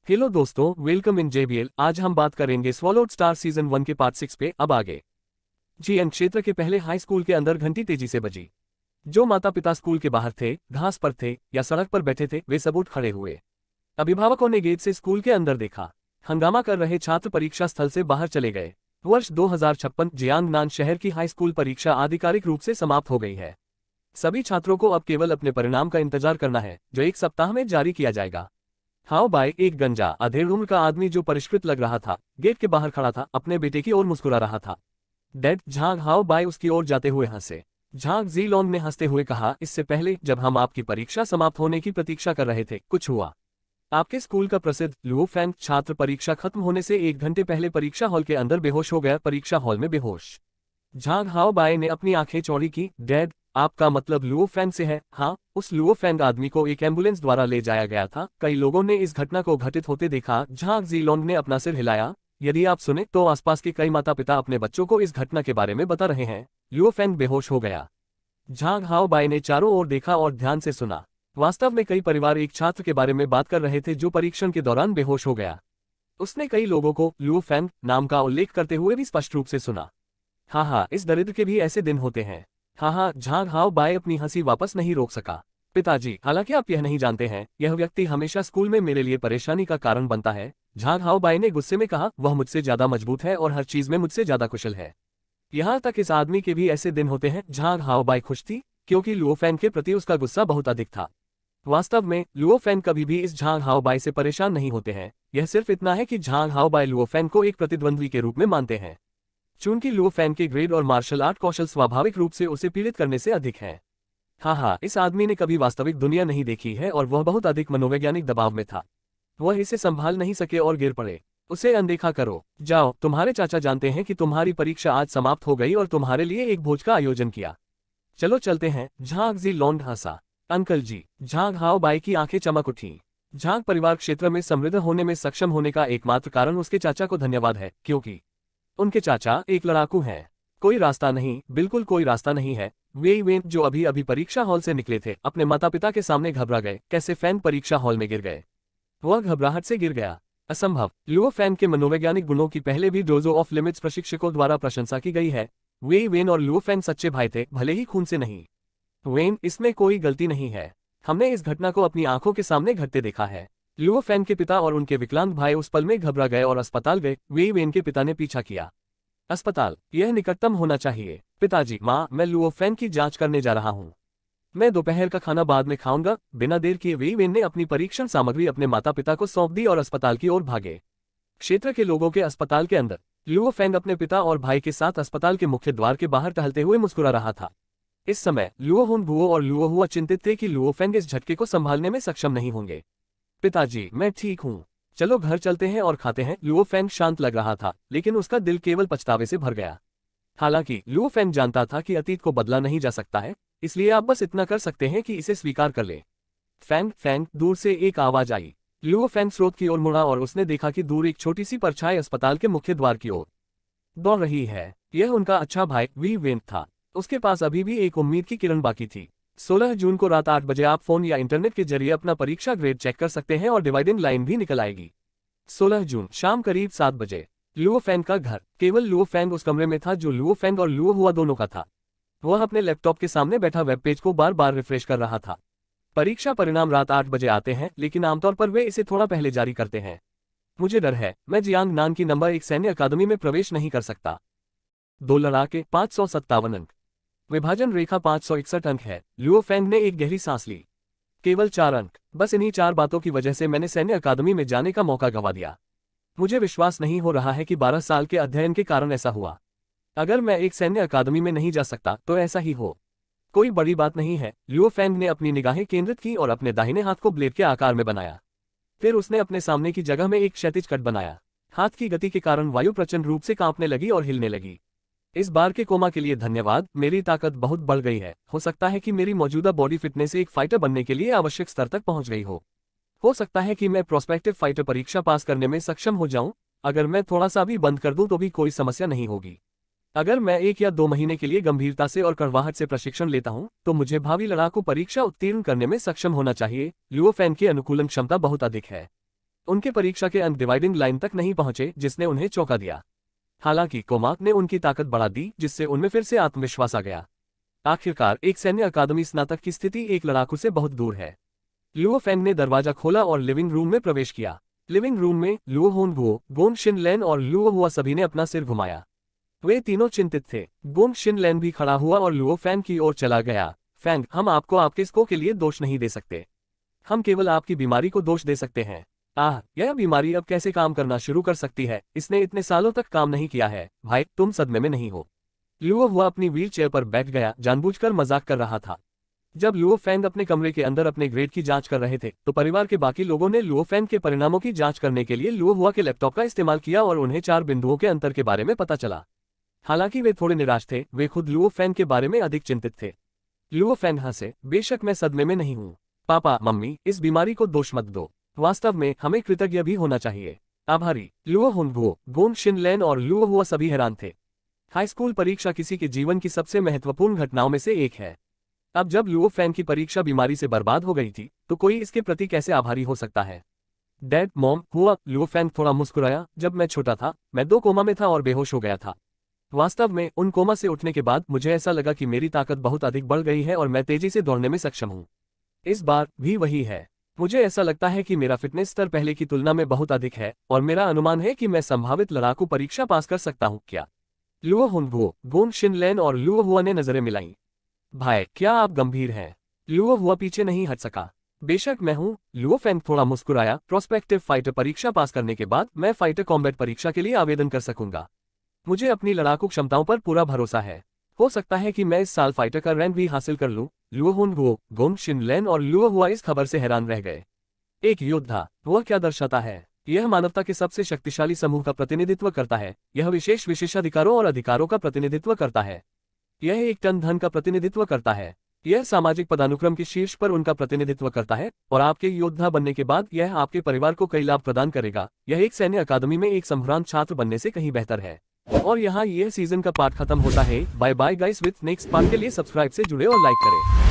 Hello दोस्तों, welcome in JBL. आज हम बात करेंगे स्वॉलोड स्टार सीजन 1 के पार्ट 6 पे। अब आगे जीएन क्षेत्र के पहले हाई स्कूल के अंदर घंटी तेजी से बजी। जो माता पिता स्कूल के बाहर थे, घास पर थे या सड़क पर बैठे थे, वे सब उठ खड़े हुए। अभिभावकों ने गेट से स्कूल के अंदर देखा। हंगामा कर रहे छात्र परीक्षा स्थल से बाहर चले गए। वर्ष 2056 जियांगनान शहर की हाई स्कूल परीक्षा आधिकारिक रूप से समाप्त हो गई है। सभी छात्रों को अब केवल अपने परिणाम का इंतजार करना है, जो एक सप्ताह में जारी किया जाएगा। हाओ बाई, एक गंजा अधेड़ उम्र का आदमी जो परिष्कृत लग रहा था, गेट के बाहर खड़ा था, अपने बेटे की ओर मुस्कुरा रहा था। डैड, झांग हाओ बाई उसकी ओर जाते हुए हंसे। झांग जी लॉन्ग ने हंसते हुए कहा, इससे पहले जब हम आपकी परीक्षा समाप्त होने की प्रतीक्षा कर रहे थे, कुछ हुआ। आपके स्कूल का प्रसिद्ध लुओ फैंग छात्र परीक्षा खत्म होने से 1 घंटे पहले परीक्षा हॉल के अंदर बेहोश हो गया। परीक्षा हॉल में बेहोश झांग हाओ बाई ने अपनी आंखें चौड़ी की। डैड, आपका मतलब लुओ फैंग से है? हाँ, उस लुओ फैंग आदमी को एक एम्बुलेंस द्वारा ले जाया गया था। कई लोगों ने इस घटना को घटित होते देखा। झांग जीलोंग ने अपना सिर हिलाया। यदि आप सुने तो आसपास के कई माता पिता अपने बच्चों को इस घटना के बारे में बता रहे हैं। लुओ फैंग बेहोश हो गया। झांग हाओ बाई ने चारों ओर देखा और ध्यान से सुना। वास्तव में कई परिवार एक छात्र के बारे में बात कर रहे थे जो परीक्षण के दौरान बेहोश हो गया। उसने कई लोगों को लुओ फैंग नाम का उल्लेख करते हुए भी स्पष्ट रूप से सुना। हाँ, इस दरिद्र के भी ऐसे दिन होते हैं। हाँ, झांग हाओ बाई अपनी हंसी वापस नहीं रोक सका। पिताजी, हालांकि आप यह नहीं जानते हैं, यह व्यक्ति हमेशा स्कूल में मेरे लिए परेशानी का कारण बनता है। झांग हाओ बाई ने गुस्से में कहा। वह मुझसे ज्यादा मजबूत है और हर चीज में मुझसे ज्यादा कुशल है। यहाँ तक इस आदमी के भी ऐसे दिन होते हैं। झांग हाओ बाई खुश थी, क्योंकि लुओ फैंग के प्रति उसका गुस्सा बहुत अधिक था। वास्तव में लुओ फैंग कभी भी इस झांग हाओ बाई से परेशान नहीं होते हैं। यह सिर्फ इतना है कि झांग हाओ बाई लुओ फैंग को एक प्रतिद्वंद्वी के रूप में मानते हैं। चूंकि लुओ फैंग के ग्रेड और मार्शल आर्ट कौशल स्वाभाविक रूप से उसे पीड़ित करने से अधिक है। हाँ, इस आदमी ने कभी वास्तविक दुनिया नहीं देखी है और वह बहुत अधिक मनोवैज्ञानिक दबाव में था। वह इसे संभाल नहीं सके और गिर पड़े। उसे अनदेखा करो। जाओ, तुम्हारे चाचा जानते हैं कि तुम्हारी परीक्षा आज समाप्त हो गई और तुम्हारे लिए एक भोज का आयोजन किया। चलो चलते हैं। झांग जी लॉन्ग हंसा। अंकल जी। झांग हाओ बाई की आंखें चमक उठी। झांग परिवार क्षेत्र में समृद्ध होने में सक्षम होने का एकमात्र कारण उसके चाचा को धन्यवाद है, क्योंकि उनके चाचा एक लड़ाकू हैं। कोई रास्ता नहीं, बिल्कुल कोई रास्ता नहीं है। वे वेन जो अभी अभी परीक्षा हॉल से निकले थे, अपने माता पिता के सामने घबरा गए। कैसे फैन परीक्षा हॉल में गिर गए? वह घबराहट से गिर गया। असंभव। लुओ फैन के मनोवैज्ञानिक गुणों की पहले भी डोजो ऑफ लिमिट्स प्रशिक्षकों द्वारा प्रशंसा की गई है। वे वेन और लुओ फैन सच्चे भाई थे, भले ही खून से नहीं। वेन, इसमें कोई गलती नहीं है। हमने इस घटना को अपनी आंखों के सामने घटते देखा है। लुओ फैन के पिता और उनके विकलांग भाई उस पल में घबरा गए और अस्पताल गए। वे वेन के पिता ने पीछा किया। अस्पताल, यह निकटतम होना चाहिए। पिताजी, माँ, मैं लुओ फैन की जांच करने जा रहा हूँ। मैं दोपहर का खाना बाद में खाऊंगा। बिना देर किए वे वेन ने अपनी परीक्षण सामग्री अपने माता पिता को सौंप दी और अस्पताल की ओर भागे। क्षेत्र के लोगों के अस्पताल के अंदर लुओ फैंग अपने पिता और भाई के साथ अस्पताल के मुख्य द्वार के बाहर टहलते हुए मुस्कुरा रहा था। इस समय लुओ हुन बुओ और लुओ हुआ चिंतित थे कि लुओ फैंग इस झटके को संभालने में सक्षम नहीं होंगे। पिताजी, मैं ठीक हूँ। चलो घर चलते हैं और खाते हैं। लुओ फैंग शांत लग रहा था, लेकिन उसका दिल केवल पछतावे से भर गया। हालांकि लुओ फैंग जानता था कि अतीत को बदला नहीं जा सकता है, इसलिए आप बस इतना कर सकते हैं कि इसे स्वीकार कर ले। फैंग फैंग, दूर से एक आवाज आई। लुओ फैंग स्रोत की ओर मुड़ा और उसने देखा कि दूर एक छोटी सी परछाई अस्पताल के मुख्य द्वार की ओर दौड़ रही है। यह उनका अच्छा भाई वी वेन था। उसके पास अभी भी एक उम्मीद की किरण बाकी थी। 16 जून को रात 8 बजे आप फोन या इंटरनेट के जरिए अपना परीक्षा ग्रेड चेक कर सकते हैं और डिवाइडिंग लाइन भी निकल आएगी। 16 जून शाम करीब 7 बजे लुओ फैंग का घर। केवल लुओ फैंग उस कमरे में था जो लुओ फैंग और लुओ हुआ दोनों का था। वह अपने लैपटॉप के सामने बैठा वेब पेज को बार बार रिफ्रेश कर रहा था। परीक्षा परिणाम रात 8 बजे आते हैं, लेकिन आमतौर पर वे इसे थोड़ा पहले जारी करते हैं। मुझे डर है, मैं जियांग नान की नंबर 1 सैन्य अकादमी में प्रवेश नहीं कर सकता। 2 लड़ाके, 557 अंक। विभाजन रेखा 561 अंक है। लुओ फैंग ने एक गहरी सांस ली। केवल 4 अंक। बस इन्हीं 4 बातों की वजह से मैंने सैन्य अकादमी में जाने का मौका गंवा दिया। मुझे विश्वास नहीं हो रहा है कि 12 साल के अध्ययन के कारण ऐसा हुआ। अगर मैं एक सैन्य अकादमी में नहीं जा सकता तो ऐसा ही हो। कोई बड़ी बात नहीं है। लुओ फैंग ने अपनी निगाहें केंद्रित की और अपने दाहिने हाथ को ब्लेड के आकार में बनाया। फिर उसने अपने सामने की जगह में एक क्षैतिज कट बनाया। हाथ की गति के कारण वायु प्रचंड रूप से कांपने लगी और हिलने लगी। इस बार के कोमा के लिए धन्यवाद। मेरी ताकत बहुत बढ़ गई है। हो सकता है कि मेरी मौजूदा बॉडी फिटनेस एक फाइटर बनने के लिए आवश्यक स्तर तक पहुंच गई हो सकता है कि मैं प्रोस्पेक्टिव फाइटर परीक्षा पास करने में सक्षम हो जाऊं। अगर मैं थोड़ा सा भी बंद कर दूं तो भी कोई समस्या नहीं होगी। अगर मैं 1 या 2 महीने के लिए गंभीरता से और कड़वाहट से प्रशिक्षण लेता हूं, तो मुझे भावी लड़ाकू परीक्षा उत्तीर्ण करने में सक्षम होना चाहिए। लुओ फैंग की अनुकूलन क्षमता बहुत अधिक है। उनके परीक्षा के अंक डिवाइडिंग लाइन तक नहीं पहुंचे, जिसने उन्हें चौंका दिया। हालांकि कोमाक ने उनकी ताकत बढ़ा दी, जिससे उनमें फिर से आत्मविश्वास आ गया। आखिरकार एक सैन्य अकादमी स्नातक की स्थिति एक लड़ाकू से बहुत दूर है। लुओ फेंग ने दरवाजा खोला और लिविंग रूम में प्रवेश किया। लिविंग रूम में लुओ होनगुओ, गोंग शिनलैन और लुओ हुआ सभी ने अपना सिर घुमाया। वे तीनों चिंतित थे। गोंग शिनलैन भी खड़ा हुआ और लुओ फेंग की ओर चला गया। फेंग, हम आपको आपके स्कोर के लिए दोष नहीं दे सकते। हम केवल आपकी बीमारी को दोष दे सकते हैं। यह बीमारी अब कैसे काम करना शुरू कर सकती है? इसने इतने सालों तक काम नहीं किया है। भाई, तुम सदमे में नहीं हो? लुओ हुआ अपनी व्हील चेयर पर बैठ गया, जानबूझकर मजाक कर रहा था। जब लुओ फेंग अपने कमरे के अंदर अपने ग्रेड की जांच कर रहे थे, तो परिवार के बाकी लोगों ने लुओ फेंग के परिणामों की जांच करने के लिए लुओ हुआ के लैपटॉप का इस्तेमाल किया और उन्हें 4 बिंदुओं के अंतर के बारे में पता चला। हालांकि वे थोड़े निराश थे, वे खुद लुओ फेंग के बारे में अधिक चिंतित थे। लुओ फेंग हंसे, बेशक मैं सदमे में नहीं हूँ। पापा, मम्मी, इस बीमारी को दोष मत दो। वास्तव में हमें कृतज्ञ भी होना चाहिए। आभारी। लुओ होनगुओ, गोंग शिनलैन और लुओ हुआ सभी हैरान थे। हाई स्कूल परीक्षा किसी के जीवन की सबसे महत्वपूर्ण घटनाओं में से एक है। अब जब लुओ फेंग की परीक्षा बीमारी से बर्बाद हो गई थी, तो कोई इसके प्रति कैसे आभारी हो सकता है? डैड, मॉम, हुआ? लुओ फेंग थोड़ा मुस्कुराया। जब मैं छोटा था, मैं 2 कोमा में था और बेहोश हो गया था। वास्तव में उन कोमा से उठने के बाद मुझे ऐसा लगा कि मेरी ताकत बहुत अधिक बढ़ गई है और मैं तेजी से दौड़ने में सक्षम हूँ। इस बार भी वही है। मुझे ऐसा लगता है कि मेरा फिटनेस स्तर पहले की तुलना में बहुत अधिक है और मेरा अनुमान है कि मैं संभावित लड़ाकू परीक्षा पास कर सकता हूँ। क्या? लुओ होनगुओ, गोंग शिनलैन और लुओ हुआ ने नजरें मिलाईं। भाई, क्या आप गंभीर हैं? लुओ हुआ पीछे नहीं हट सका। बेशक मैं हूँ। लुओ फेंग थोड़ा मुस्कुराया। प्रोस्पेक्टिव फाइटर परीक्षा पास करने के बाद मैं फाइटर कॉम्बैट परीक्षा के लिए आवेदन कर सकूंगा। मुझे अपनी लड़ाकू क्षमताओं पर पूरा भरोसा है। हो सकता है कि मैं इस साल फाइटर का रैंक भी हासिल कर लूं। लुओ होनगुओ, गोंग शिनलैन और लुओ हुआ इस खबर से हैरान रह गए। एक योद्धा, वह क्या दर्शाता है? यह मानवता के सबसे शक्तिशाली समूह का प्रतिनिधित्व करता है। यह विशेष विशेषाधिकारों और अधिकारों का प्रतिनिधित्व करता है। यह 1 टन धन का प्रतिनिधित्व करता है। यह सामाजिक पदानुक्रम के शीर्ष पर उनका प्रतिनिधित्व करता है और आपके योद्धा बनने के बाद यह आपके परिवार को कई लाभ प्रदान करेगा। यह एक सैन्य अकादमी में एक संभ्रांत छात्र बनने से कहीं बेहतर है। और यहाँ यह सीजन का पार्ट खत्म होता है। Bye bye guys. With next part के लिए सब्सक्राइब से जुड़े और लाइक करें।